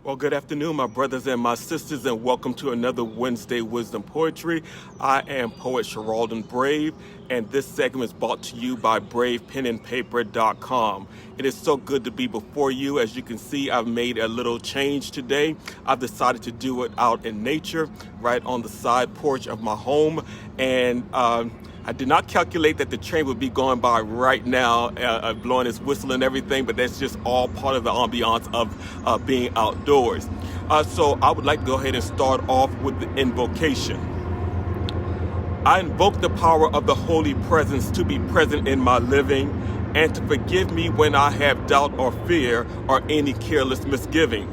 Well, good afternoon, my brothers and my sisters, and welcome to another Wednesday Wisdom Poetry. I am poet Sharaledon Brave, and this segment is brought to you by BravePenAndPaper.com. It is so good to be before you. As you can see, I've made a little change today. I've decided to do it out in nature, right on the side porch of my home, and I did not calculate that the train would be going by right now, blowing its whistle and everything, but that's just all part of the ambiance of being outdoors. So I would like to go ahead and start off with the invocation. I invoke the power of the Holy Presence to be present in my living and to forgive me when I have doubt or fear or any careless misgiving.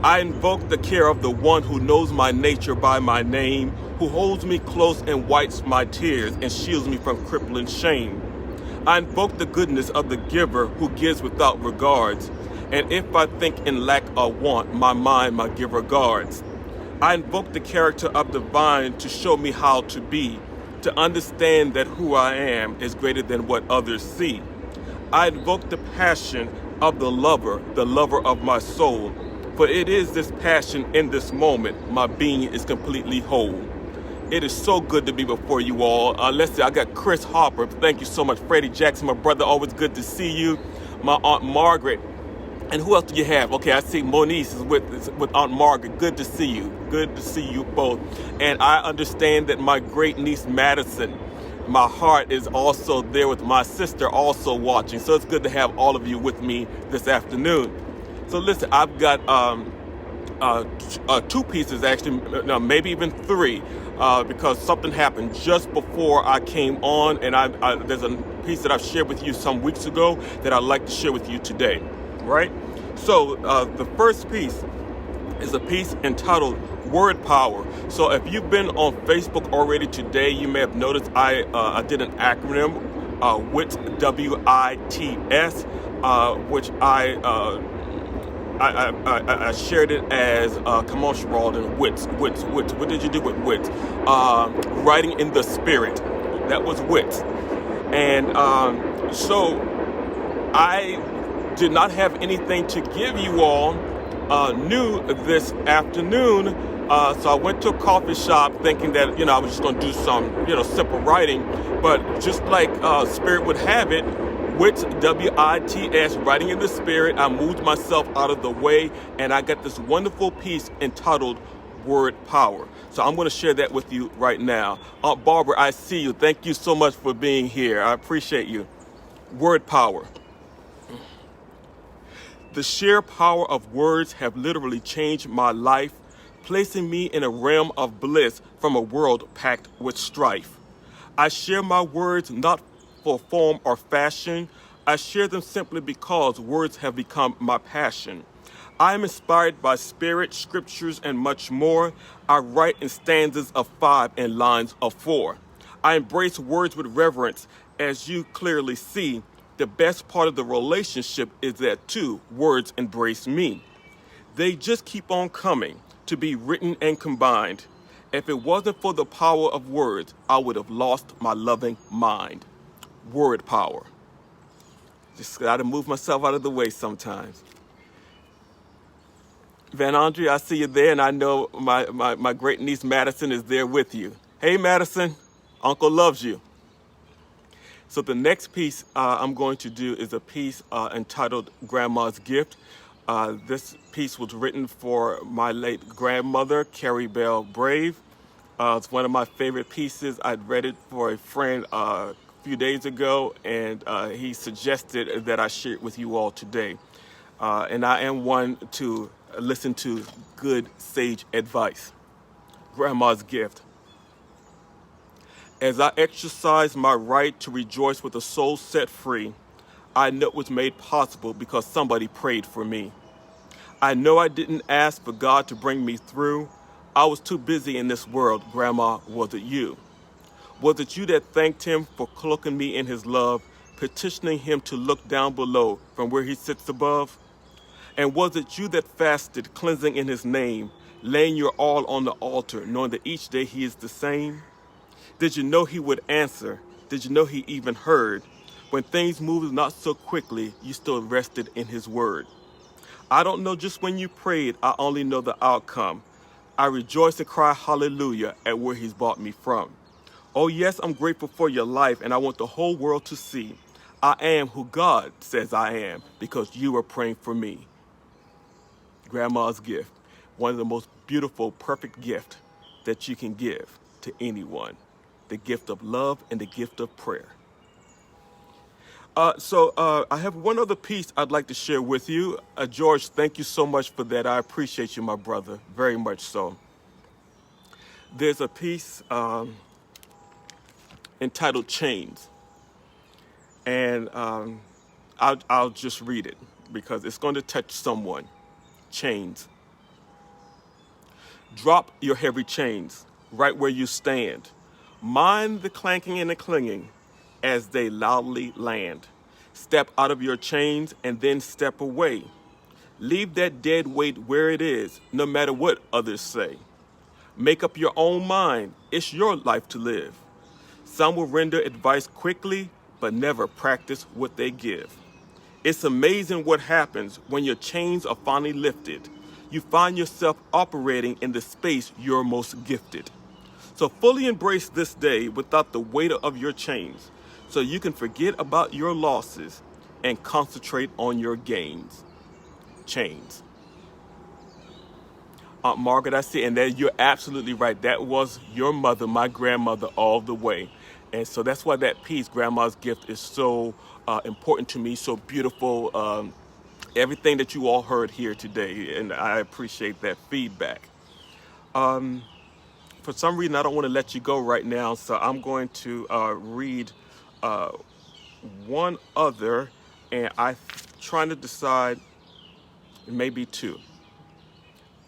I invoke the care of the one who knows my nature by my name, who holds me close and wipes my tears and shields me from crippling shame. I invoke the goodness of the giver who gives without regards, and if I think in lack or want, my mind my giver guards. I invoke the character of the vine to show me how to be, to understand that who I am is greater than what others see. I invoke the passion of the lover of my soul, for it is this passion in this moment my being is completely whole. It is so good to be before you all. Let's see, I got Chris Harper. Thank you so much. Freddie Jackson, my brother, always good to see you. My Aunt Margaret. And who else do you have? Okay, I see Monique is with Aunt Margaret. Good to see you. Good to see you both. And I understand that my great niece Madison, my heart is also there with my sister also watching. So it's good to have all of you with me this afternoon. So listen, I've got two pieces actually, maybe even three, because something happened just before I came on, and there's a piece that I've shared with you some weeks ago that I'd like to share with you today, right? So the first piece is a piece entitled Word Power. So if you've been on Facebook already today, you may have noticed I did an acronym, WITS, W-I-T-S, which I shared it as, come on, Sharaledon, wits. What did you do with wits? Writing in the spirit. That was wits. And so I did not have anything to give you all new this afternoon. So I went to a coffee shop thinking that, I was just going to do some, simple writing. But just like Spirit would have it, WITS, W-I-T-S, writing in the spirit, I moved myself out of the way, and I got this wonderful piece entitled Word Power. So I'm going to share that with you right now. Aunt Barbara, I see you. Thank you so much for being here. I appreciate you. Word Power. The sheer power of words have literally changed my life, placing me in a realm of bliss from a world packed with strife. I share my words not for form or fashion. I share them simply because words have become my passion. I am inspired by spirit, scriptures, and much more. I write in stanzas of 5 and lines of 4. I embrace words with reverence. As you clearly see, the best part of the relationship is that two words embrace me. They just keep on coming to be written and combined. If it wasn't for the power of words, I would have lost my loving mind. Word power. Just got to move myself out of the way sometimes. Van Andre, I see you there, and I know my great niece Madison is there with you. Hey, Madison, Uncle loves you. So the next piece I'm going to do is a piece entitled Grandma's Gift. This piece was written for my late grandmother, Carrie Bell Brave. It's one of my favorite pieces. I'd read it for a friend few days ago, and he suggested that I share it with you all today. And I am one to listen to good sage advice. Grandma's Gift. As I exercise my right to rejoice with a soul set free, I know it was made possible because somebody prayed for me. I know I didn't ask for God to bring me through. I was too busy in this world. Grandma, was it you? Was it you that thanked him for cloaking me in his love, petitioning him to look down below from where he sits above? And was it you that fasted, cleansing in his name, laying your all on the altar, knowing that each day he is the same? Did you know he would answer? Did you know he even heard? When things moved not so quickly, you still rested in his word. I don't know just when you prayed, I only know the outcome. I rejoice and cry hallelujah at where he's brought me from. Oh yes, I'm grateful for your life, and I want the whole world to see I am who God says I am because you are praying for me. Grandma's gift, one of the most beautiful, perfect gifts that you can give to anyone, the gift of love and the gift of prayer. I have one other piece I'd like to share with you. George, thank you so much for that. I appreciate you, my brother, very much so. There's a piece entitled Chains, and I'll just read it because it's going to touch someone. Chains. Drop your heavy chains right where you stand. Mind the clanking and the clinging as they loudly land. Step out of your chains and then step away. Leave that dead weight where it is, no matter what others say. Make up your own mind. It's your life to live. Some will render advice quickly, but never practice what they give. It's amazing what happens when your chains are finally lifted. You find yourself operating in the space you're most gifted. So fully embrace this day without the weight of your chains, so you can forget about your losses and concentrate on your gains. Chains. Aunt Margaret, I see, and that you're absolutely right. That was your mother, my grandmother, all the way. And so that's why that piece, Grandma's Gift, is so important to me, so beautiful. Everything that you all heard here today, and I appreciate that feedback. For some reason, I don't want to let you go right now, so I'm going to read one other, and I'm trying to decide maybe two.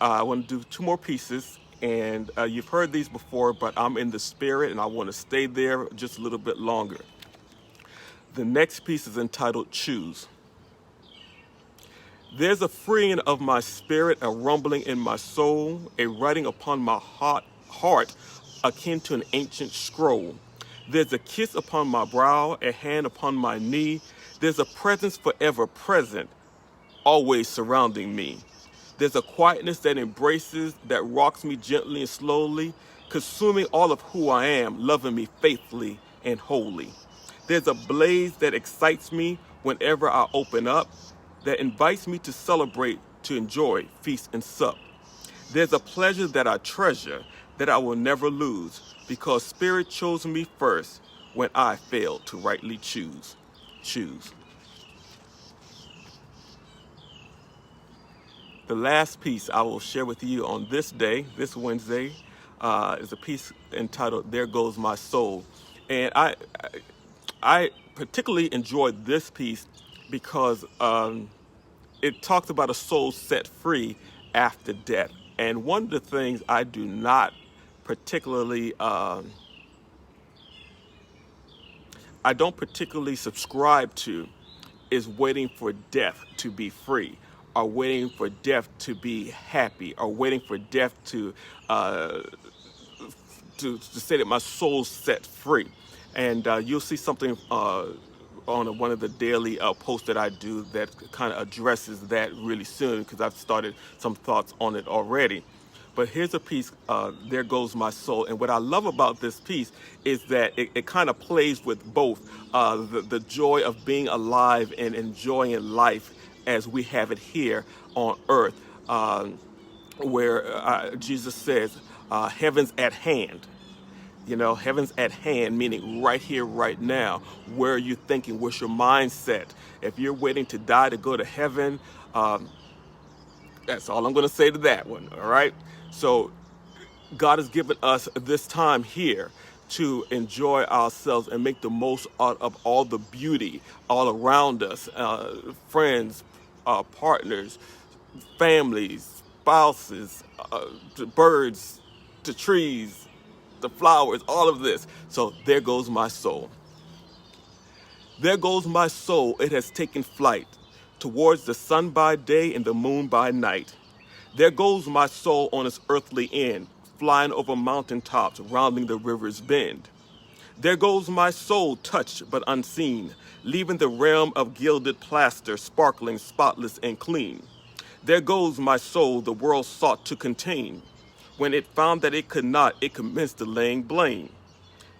I want to do two more pieces, and you've heard these before, but I'm in the spirit, and I want to stay there just a little bit longer. The next piece is entitled Choose. There's a freeing of my spirit, a rumbling in my soul, a writing upon my heart akin to an ancient scroll. There's a kiss upon my brow, a hand upon my knee. There's a presence forever present, always surrounding me. There's a quietness that embraces, that rocks me gently and slowly, consuming all of who I am, loving me faithfully and wholly. There's a blaze that excites me whenever I open up, that invites me to celebrate, to enjoy, feast and sup. There's a pleasure that I treasure, that I will never lose, because Spirit chose me first when I failed to rightly choose. Choose. The last piece I will share with you on this day, this Wednesday, is a piece entitled There Goes My Soul. And I particularly enjoyed this piece because it talks about a soul set free after death. And one of the things I do not particularly, I don't particularly subscribe to is waiting for death to be free, or waiting for death to be happy, or waiting for death to say that my soul's set free. And you'll see something on one of the daily posts that I do that kind of addresses that really soon, because I've started some thoughts on it already. But here's a piece, There Goes My Soul. And what I love about this piece is that it kind of plays with both the joy of being alive and enjoying life as we have it here on earth, where Jesus says, heaven's at hand. You know, heaven's at hand, meaning right here, right now. Where are you thinking? What's your mindset? If you're waiting to die to go to heaven, that's all I'm going to say to that one, all right? So God has given us this time here to enjoy ourselves and make the most out of all the beauty all around us, friends, partners, families, spouses, the birds, the trees, the flowers, all of this. So there goes my soul. There goes my soul. It has taken flight towards the sun by day and the moon by night. There goes my soul on its earthly end, flying over mountaintops, rounding the river's bend. There goes my soul, touched but unseen, leaving the realm of gilded plaster, sparkling, spotless, and clean. There goes my soul the world sought to contain. When it found that it could not, it commenced to laying blame.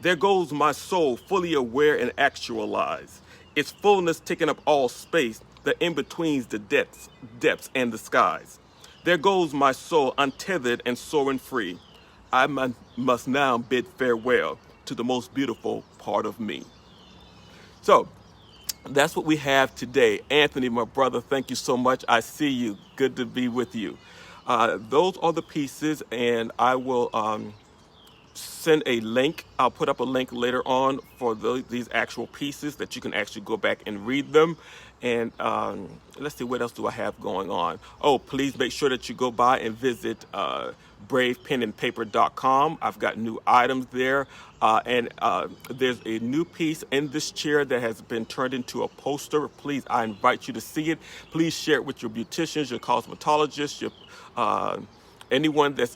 There goes my soul, fully aware and actualized. Its fullness taking up all space, the in-betweens, the depths and the skies. There goes my soul, untethered and soaring free. I must now bid farewell to the most beautiful part of me. So, that's what we have today. Anthony, my brother, thank you so much. I see you. Good to be with you. Those are the pieces, and I will send a link. I'll put up a link later on for these actual pieces that you can actually go back and read them. And let's see, what else do I have going on? Oh, please make sure that you go by and visit bravepenandpaper.com. I've got new items there. And there's a new piece in this chair that has been turned into a poster. Please, I invite you to see it. Please share it with your beauticians, your cosmetologists, your anyone that's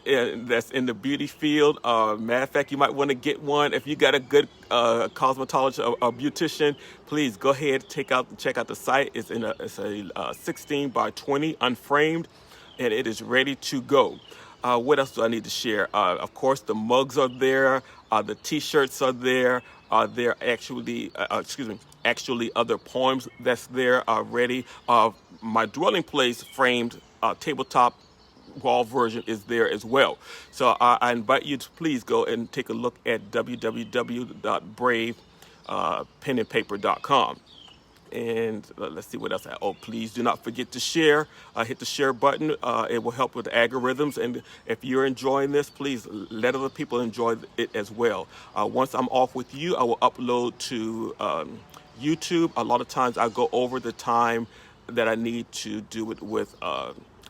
in the beauty field. Matter of fact, you might want to get one. If you got a good cosmetologist or beautician, please go ahead, check out the site. It's a 16 by 20 unframed, and it is ready to go. What else do I need to share? Of course, the mugs are there. The T-shirts are there. There actually other poems that's there already. My dwelling place framed tabletop wall version is there as well. So I invite you to please go and take a look at www.bravepenandpaper.com. And let's see what else. Oh, please do not forget to share. Hit the share button. It will help with the algorithms. And if you're enjoying this, please let other people enjoy it as well. Once I'm off with you, I will upload to YouTube. A lot of times I go over the time that I need to do it with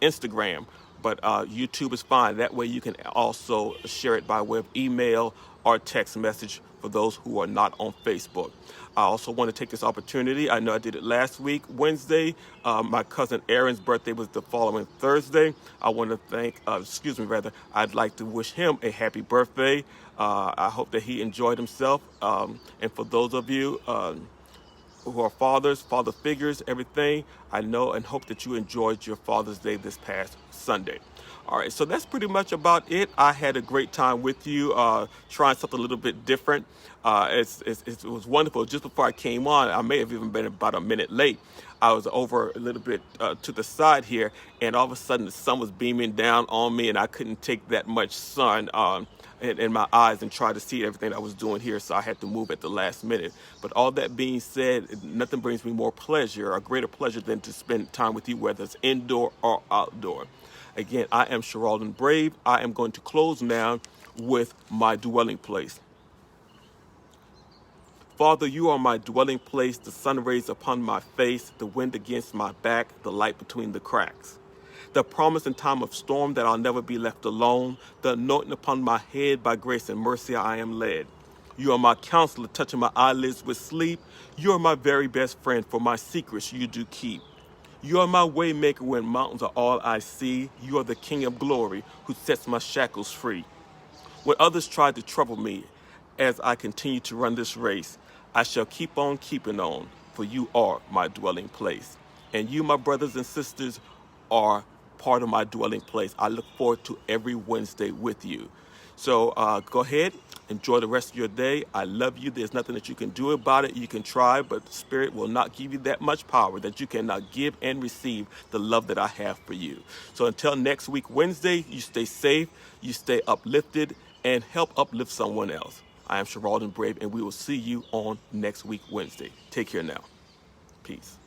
Instagram. But YouTube is fine. That way you can also share it by way of email or text message for those who are not on Facebook. I also want to take this opportunity. I know I did it last week, Wednesday. My cousin Aaron's birthday was the following Thursday. I want to I'd like to wish him a happy birthday. I hope that he enjoyed himself. And for those of you who are father figures, everything, I know and hope that you enjoyed your Father's Day this past Sunday. All right, so that's pretty much about it. I had a great time with you, trying something a little bit different. It was wonderful. Just before I came on, I may have even been about a minute late. I was over a little bit to the side here, and all of a sudden the sun was beaming down on me, and I couldn't take that much sun in my eyes and try to see everything I was doing here, so I had to move at the last minute. But all that being said, nothing brings me more pleasure, or greater pleasure, than to spend time with you, whether it's indoor or outdoor. Again, I am Sharaledon Brave. I am going to close now with my dwelling place. Father, you are my dwelling place, the sun rays upon my face, the wind against my back, the light between the cracks. The promise in time of storm that I'll never be left alone, the anointing upon my head, by grace and mercy I am led. You are my counselor, touching my eyelids with sleep. You are my very best friend, for my secrets you do keep. You are my way maker when mountains are all I see. You are the King of glory who sets my shackles free. When others try to trouble me as I continue to run this race, I shall keep on keeping on, for you are my dwelling place. And you, my brothers and sisters, are part of my dwelling place. I look forward to every Wednesday with you. So go ahead, enjoy the rest of your day. I love you. There's nothing that you can do about it. You can try, but the Spirit will not give you that much power that you cannot give and receive the love that I have for you. So until next week, Wednesday, you stay safe, you stay uplifted, and help uplift someone else. I am Sharaledon Brave, and we will see you on next week, Wednesday. Take care now. Peace.